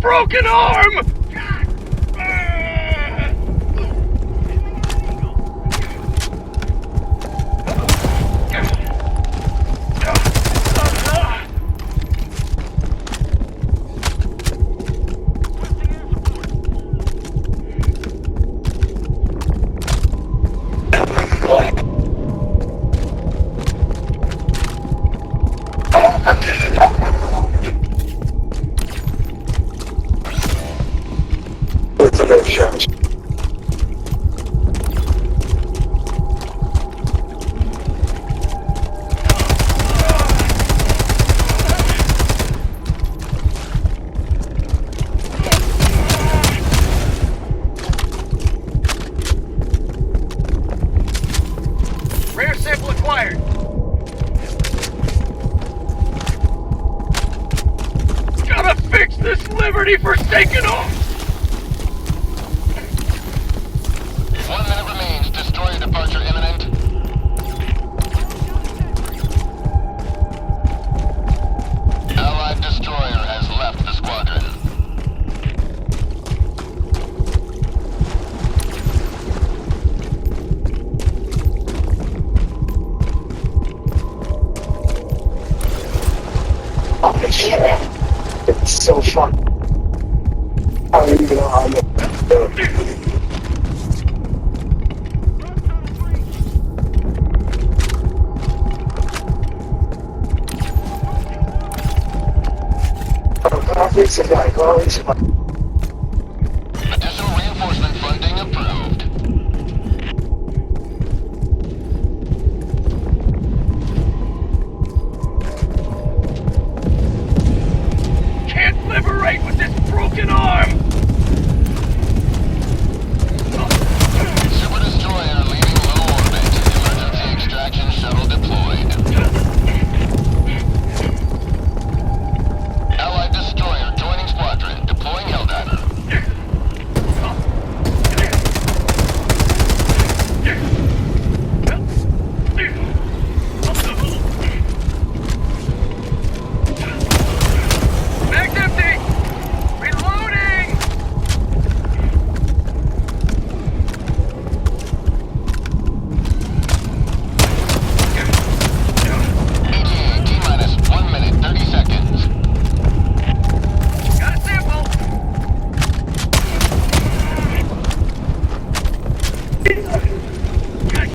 broken arm! Rare sample acquired. Gotta fix this Liberty forsaken off! 1 minute remains. Destroyer departure imminent. Allied destroyer has left the squadron. Oh shit! It's so fun. I don't even know how to do it. Fix it, like always.